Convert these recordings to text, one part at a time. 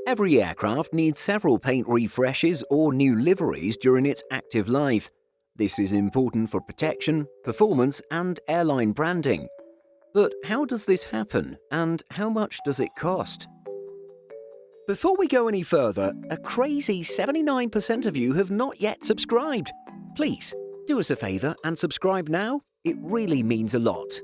Every aircraft needs several paint refreshes or new liveries during its active life. This is important for protection, performance, and airline branding. But how does this happen, and how much does it cost? Before we go any further, a crazy 79% of you have not yet subscribed. Please, do us a favor and subscribe now. It really means a lot.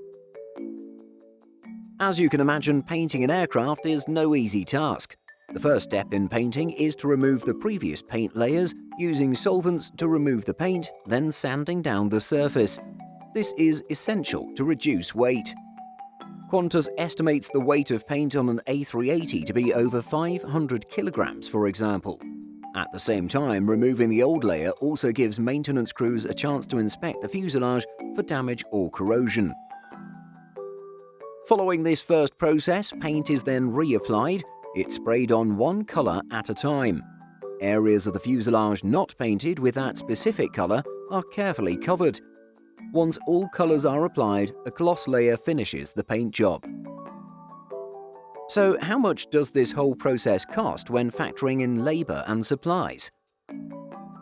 As you can imagine, painting an aircraft is no easy task. The first step in painting is to remove the previous paint layers using solvents to remove the paint, then sanding down the surface. This is essential to reduce weight. Qantas estimates the weight of paint on an A380 to be over 500 kilograms, for example. At the same time, removing the old layer also gives maintenance crews a chance to inspect the fuselage for damage or corrosion. Following this first process, paint is then reapplied. It's sprayed on one color at a time. Areas of the fuselage not painted with that specific color are carefully covered. Once all colors are applied, a gloss layer finishes the paint job. So, how much does this whole process cost when factoring in labor and supplies?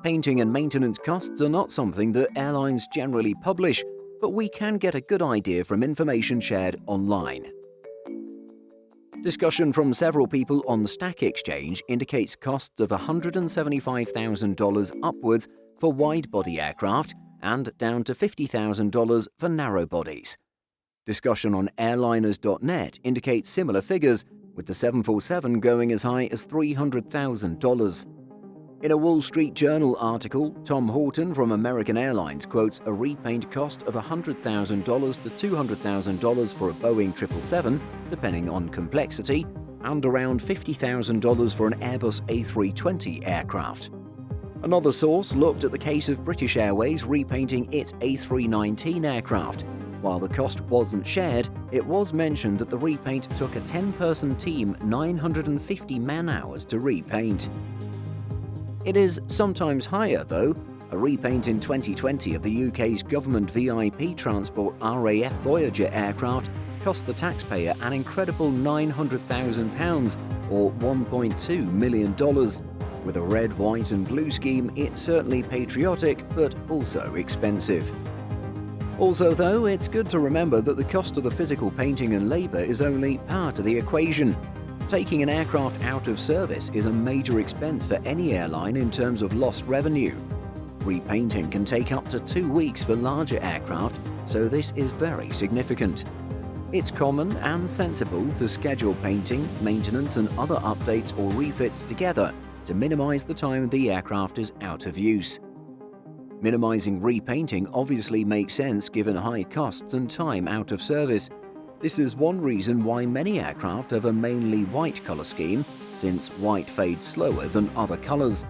Painting and maintenance costs are not something that airlines generally publish, but we can get a good idea from information shared online. Discussion from several people on Stack Exchange indicates costs of $175,000 upwards for wide-body aircraft and down to $50,000 for narrow bodies. Discussion on airliners.net indicates similar figures, with the 747 going as high as $300,000. In a Wall Street Journal article, Tom Horton from American Airlines quotes a repaint cost of $100,000 to $200,000 for a Boeing 777, depending on complexity, and around $50,000 for an Airbus A320 aircraft. Another source looked at the case of British Airways repainting its A319 aircraft. While the cost wasn't shared, it was mentioned that the repaint took a 10-person team 950 man-hours to repaint. It is sometimes higher, though. A repaint in 2020 of the UK's government VIP transport RAF Voyager aircraft cost the taxpayer an incredible £900,000, or $1.2 million. With a red, white and blue scheme, it's certainly patriotic, but also expensive. Also, though, it's good to remember that the cost of the physical painting and labour is only part of the equation. Taking an aircraft out of service is a major expense for any airline in terms of lost revenue. Repainting can take up to 2 weeks for larger aircraft, so this is very significant. It's common and sensible to schedule painting, maintenance and other updates or refits together to minimise the time the aircraft is out of use. Minimising repainting obviously makes sense given high costs and time out of service. This is one reason why many aircraft have a mainly white colour scheme, since white fades slower than other colours.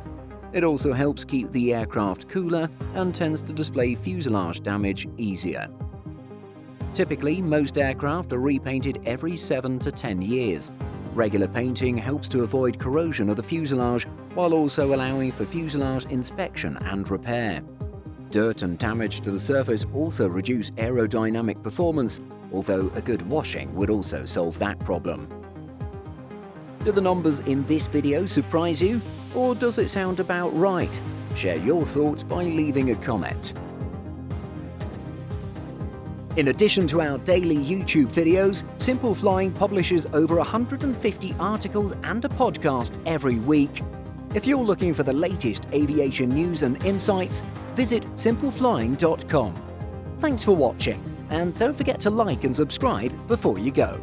It also helps keep the aircraft cooler and tends to display fuselage damage easier. Typically, most aircraft are repainted every 7 to 10 years. Regular painting helps to avoid corrosion of the fuselage while also allowing for fuselage inspection and repair. Dirt and damage to the surface also reduce aerodynamic performance, although a good washing would also solve that problem. Do the numbers in this video surprise you, or does it sound about right? Share your thoughts by leaving a comment. In addition to our daily YouTube videos, Simple Flying publishes over 150 articles and a podcast every week. If you're looking for the latest aviation news and insights, visit simpleflying.com. Thanks for watching, and don't forget to like and subscribe before you go.